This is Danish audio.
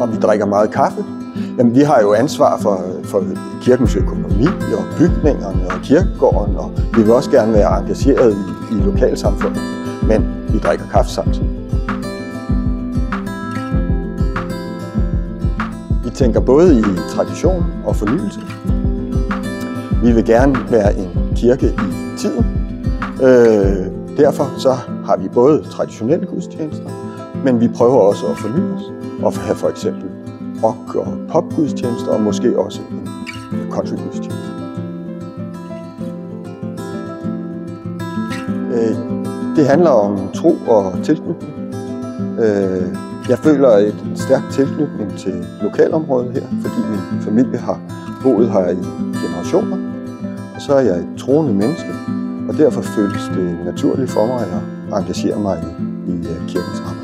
Om vi drikker meget kaffe? Jamen, vi har jo ansvar for kirkens økonomi og bygningerne og kirkegården, og vi vil også gerne være engageret i lokalsamfundet, men vi drikker kaffe samtidig. Vi tænker både i tradition og fornyelse. Vi vil gerne være en kirke i tiden. Derfor så har vi både traditionelle gudstjenester, men vi prøver også at forny os og have for eksempel rock- og popgudstjenester og måske også en countrygudstjeneste. Det handler om tro og tilknytning. Jeg føler en stærk tilknytning til lokalområdet her, fordi min familie har boet her i generationer. Og så er jeg et troende menneske, og derfor føles det naturligt for mig at engagere mig i kirkens arbejde.